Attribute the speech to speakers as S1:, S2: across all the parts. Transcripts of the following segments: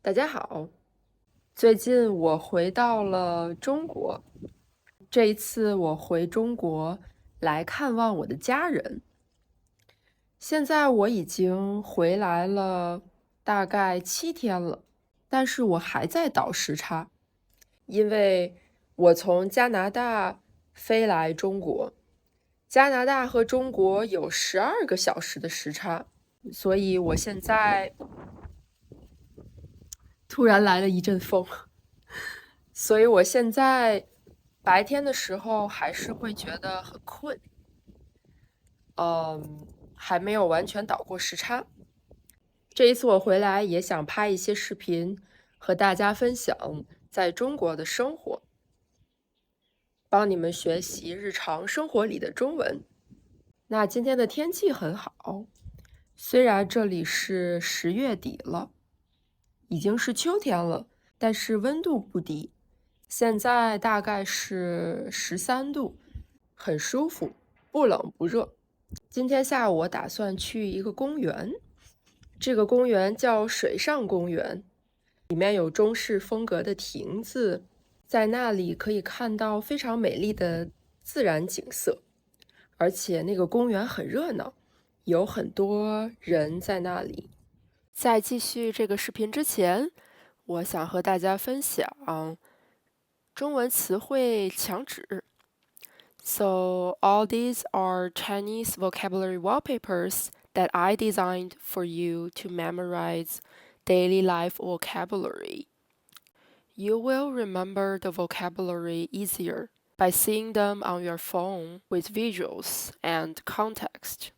S1: 大家好，最近我回到了中国。这一次我回中国来看望我的家人。现在我已经回来了大概7天了，但是我还在倒时差，因为我从加拿大飞来中国，加拿大和中国有12个小时的时差，所以我现在突然来了一阵风。所以我现在白天的时候还是会觉得很困，还没有完全倒过时差。这一次我回来也想拍一些视频，和大家分享在中国的生活，帮你们学习日常生活里的中文。那今天的天气很好，虽然这里是10月底了，已经是秋天了，但是温度不低。现在大概是13度，很舒服，不冷不热。今天下午我打算去一个公园，这个公园叫水上公园，里面有中式风格的亭子，在那里可以看到非常美丽的自然景色，而且那个公园很热闹，有很多人在那里。在继续这个视频之前，我想和大家分享中文词汇墙纸。So all these are Chinese vocabulary wallpapers that I designed for you to memorize daily life vocabulary. You will remember the vocabulary easier by seeing them on your phone with visuals and context.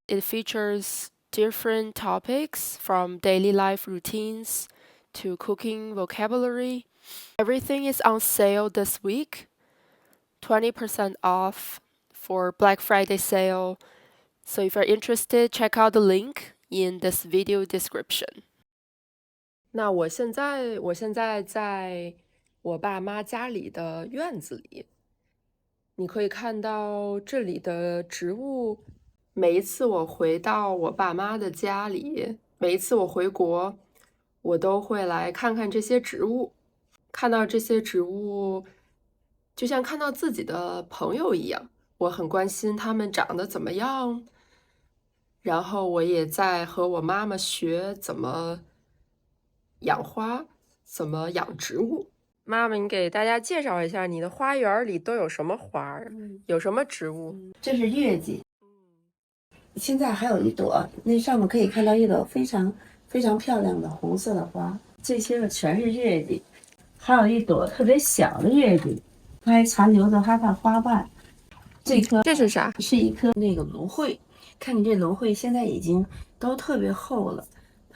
S1: It features different topics from daily life routines to cooking vocabulary. Everything is on sale this week, 20% off for Black Friday sale. So if you're interested, check out the link in this video description. 那我现在在我爸妈家里的院子里，你可以看到这里的植物。每一次我回到我爸妈的家里，每一次我回国，我都会来看看这些植物。看到这些植物，就像看到自己的朋友一样，我很关心它们长得怎么样。然后我也在和我妈妈学怎么养花，怎么养植物。妈妈，你给大家介绍一下你的花园里都有什么花，有什么植物？
S2: 这是月季，现在还有一朵，那上面可以看到一朵非常非常漂亮的红色的花，这些个全是月季，还有一朵特别小的月季，它还残留着它的花瓣。
S1: 这是啥？
S2: 是一颗那个芦荟，看你这芦荟现在已经都特别厚了，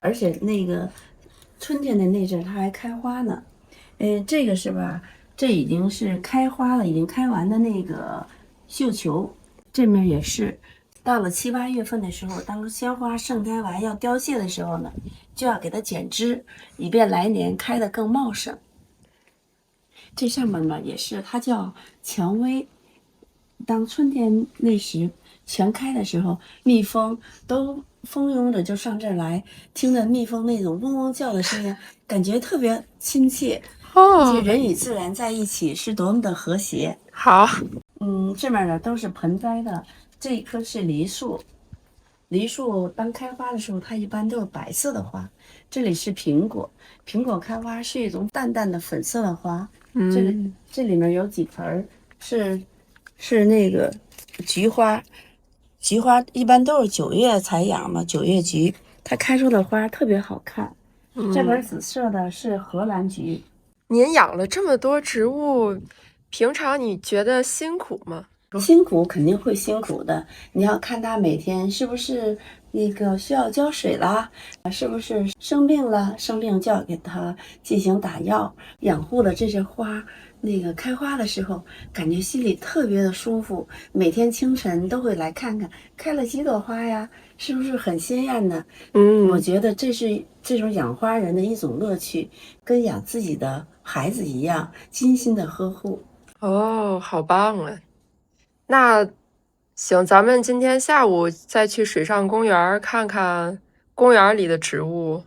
S2: 而且那个春天的那阵它还开花呢。这个是吧？这已经是开花了，已经开完的那个绣球，这面也是。到了7、8月份的时候，当鲜花盛开完要凋谢的时候呢，就要给它剪枝，以便来年开得更茂盛。这上面呢也是，它叫蔷薇。当春天那时全开的时候，蜜蜂都蜂拥着就上这儿来，听着蜜蜂那种嗡嗡叫的声音，感觉特别亲切。而且人与自然在一起是多么的和谐。
S1: 好，
S2: 这面呢都是盆栽的，这一棵是梨树。梨树当开花的时候，它一般都是白色的花。这里是苹果，苹果开花是一种淡淡的粉色的花。这里面有几盆是那个菊花，菊花一般都是9月才养嘛，9月菊，它开出的花特别好看。这盆紫色的是荷兰菊。
S1: 您养了这么多植物，平常你觉得辛苦吗？
S2: 辛苦肯定会辛苦的，你要看它每天是不是那个需要浇水啦，是不是生病了，生病就要给它进行打药，养护的这些花。那个开花的时候，感觉心里特别的舒服。每天清晨都会来看看开了几朵花呀，是不是很鲜艳呢？我觉得这是这种养花人的一种乐趣，跟养自己的孩子一样，精心的呵护。
S1: 哦，好棒啊！那行，咱们今天下午再去水上公园看看公园里的植物，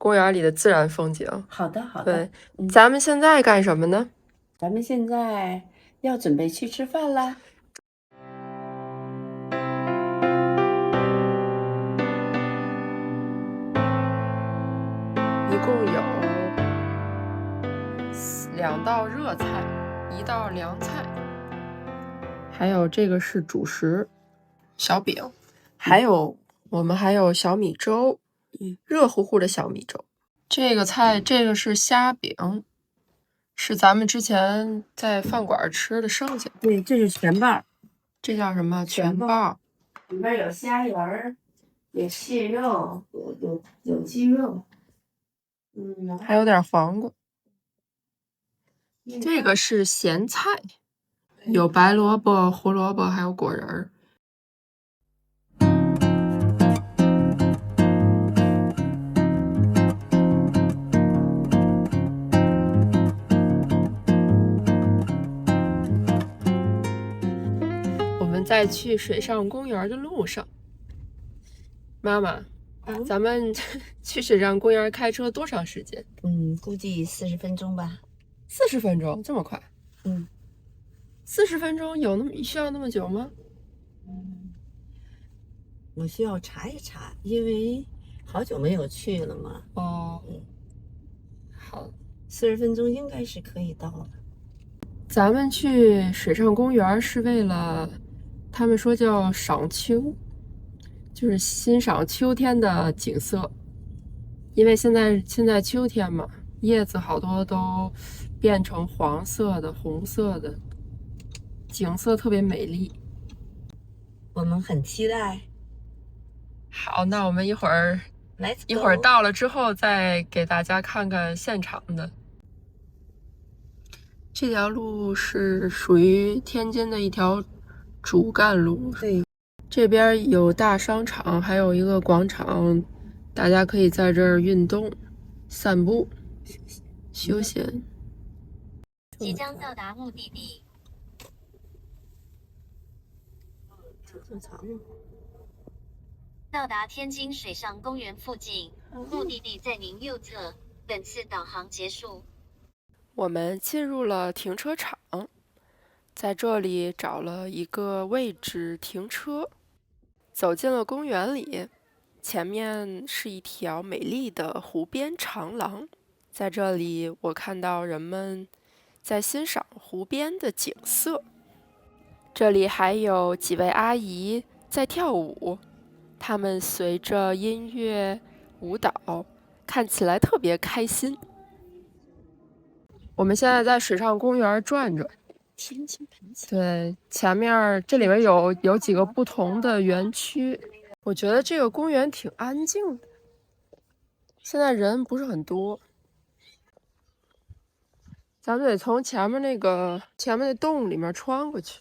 S1: 公园里的自然风景。
S2: 好的，好的。
S1: 对，咱们现在干什么呢？
S2: 咱们现在要准备去吃饭啦。
S1: 一共有2道热菜，1道凉菜，还有这个是主食，小饼，我们还有小米粥，热乎乎的小米粥。这个菜，这个是虾饼，是咱们之前在饭馆吃的剩下。
S2: 对，这是全瓣，
S1: 这叫什么？全瓣。
S2: 里面有虾仁儿，有蟹肉，有鸡肉，
S1: 还有点黄瓜。这个是咸菜，有白萝卜、胡萝卜，还有果仁儿。我们在去水上公园的路上，妈妈，咱们去水上公园开车多长时间？
S2: 估计40分钟吧。
S1: 40分钟，这么快？40分钟需要那么久吗？
S2: 我需要查一查，因为好久没有去了嘛。
S1: 哦，好
S2: ，40分钟应该是可以到了。
S1: 咱们去水上公园是为了，他们说叫赏秋，就是欣赏秋天的景色。因为现在秋天嘛，叶子好多都变成黄色的、红色的，景色特别美丽。
S2: 我们很期待。
S1: 好，那我们一会儿到了之后再给大家看看现场的。这条路是属于天津的一条主干路。
S2: 对，
S1: 这边有大商场，还有一个广场，大家可以在这儿运动、散步、休闲。
S3: 即将到达目的地。到达天津水上公园附近，目的地在您右侧。本次导航结束。
S1: 我们进入了停车场，在这里找了一个位置停车，走进了公园里。前面是一条美丽的湖边长廊，在这里我看到人们在欣赏湖边的景色。这里还有几位阿姨在跳舞，她们随着音乐舞蹈，看起来特别开心。我们现在在水上公园转转。
S2: 天津盆景。
S1: 对，前面这里面有几个不同的园区。我觉得这个公园挺安静的，现在人不是很多。咱们得从前面那洞里面穿过去。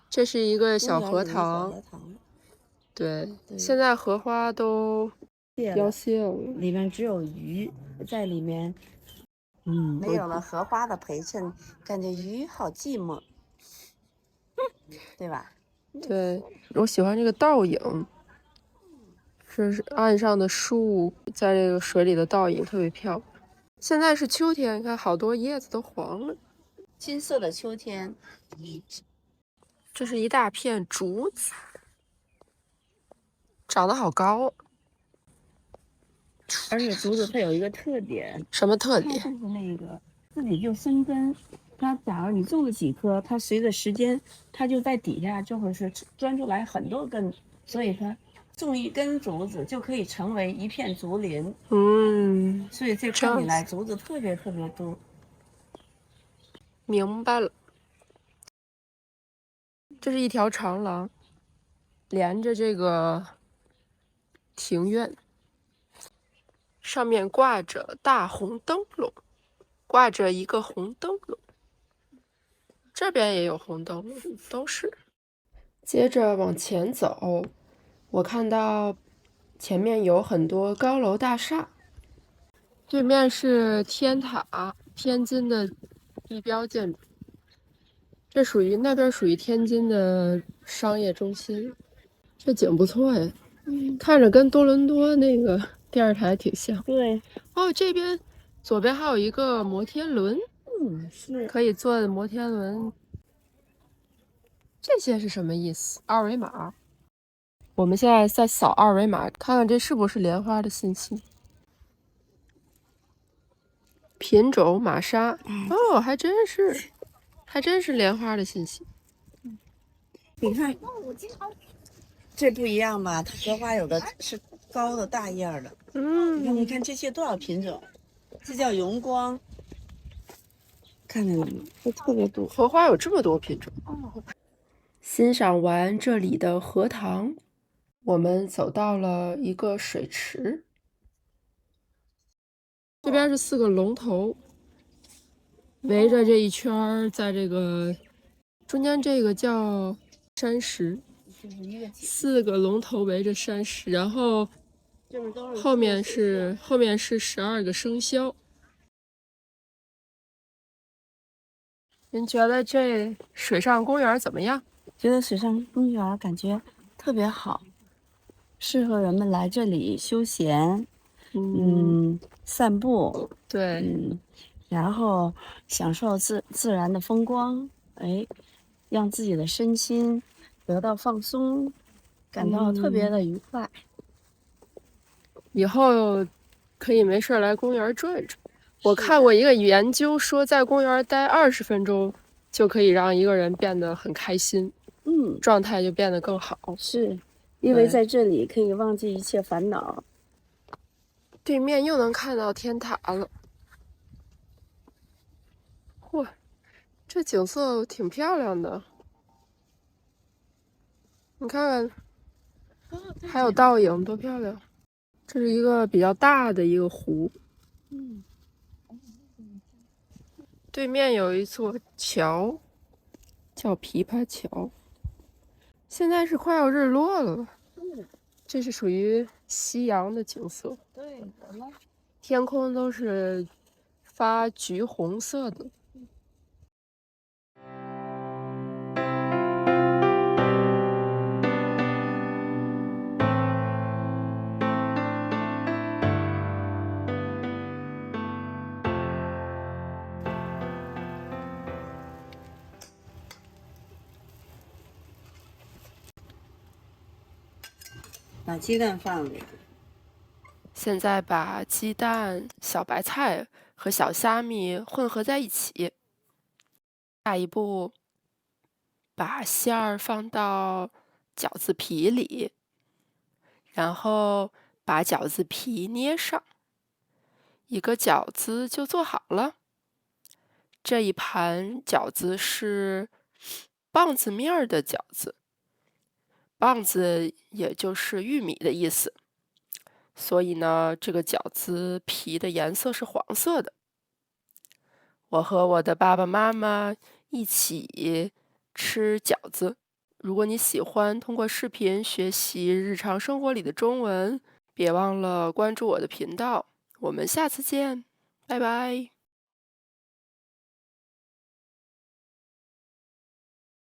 S1: 这是一个小荷塘。对，现在荷花都凋谢了，
S2: 里面只有鱼在里面。没有了荷花的陪衬，感觉鱼好寂寞，对吧？
S1: 对，我喜欢这个倒影，是岸上的树在这个水里的倒影特别漂亮。现在是秋天，你看好多叶子都黄了，
S2: 金色的秋天。
S1: 这是一大片竹子，长得好高。
S2: 而且竹子它有一个特点。
S1: 什么特点？
S2: 它就是那个自己就生根。它假如你种了几棵，它随着时间，它就在底下就会是钻出来很多根，所以它种一根竹子就可以成为一片竹林。所以这看起来竹子特别特别多。
S1: 明白了。这是一条长廊，连着这个庭院，上面挂着大红灯笼，挂着一个红灯笼。这边也有红灯笼，都是。接着往前走，我看到前面有很多高楼大厦，对面是天塔，天津的地标建筑。那边属于天津的商业中心，这景不错呀，看着跟多伦多那个电视台挺像。
S2: 对，
S1: 哦，这边左边还有一个摩天轮，
S2: 是
S1: 可以坐的摩天轮。这些是什么意思？二维码。我们现在在扫二维码，看看这是不是莲花的信息。品种玛莎，哦，还真是莲花的信息。
S2: 你看，这不一样吧？它荷花有的是高的大叶儿的。你看这些多少品种？这叫荣光，看见了吗？这特别多。
S1: 荷花有这么多品种。欣赏完这里的荷塘，我们走到了一个水池，这边是4个龙头，围着这一圈儿，在这个中间这个叫山石，4个龙头围着山石，然后后面是12个生肖。您觉得这水上公园怎么样？
S2: 觉得水上公园感觉特别好，适合人们来这里休闲，散步，
S1: 对，
S2: 然后享受自然的风光，让自己的身心得到放松，感到特别的愉快。
S1: 以后可以没事来公园转转。我看过一个研究说，在公园待20分钟就可以让一个人变得很开心，状态就变得更好。
S2: 是，因为在这里可以忘记一切烦恼。
S1: 对面又能看到天塔了，嚯，这景色挺漂亮的。你看看，还有倒影，多漂亮！这是一个比较大的一个湖。对面有一座桥，叫琵琶桥。现在是快要日落了，这是属于夕阳的景色。
S2: 对，
S1: 天空都是发橘红色的。
S2: 把鸡蛋放里。
S1: 现在把鸡蛋、小白菜和小虾米混合在一起。下一步，把馅儿放到饺子皮里，然后把饺子皮捏上，一个饺子就做好了。这一盘饺子是棒子面儿的饺子，棒子也就是玉米的意思。所以呢，这个饺子皮的颜色是黄色的。我和我的爸爸妈妈一起吃饺子。如果你喜欢通过视频学习日常生活里的中文，别忘了关注我的频道。我们下次见，拜拜。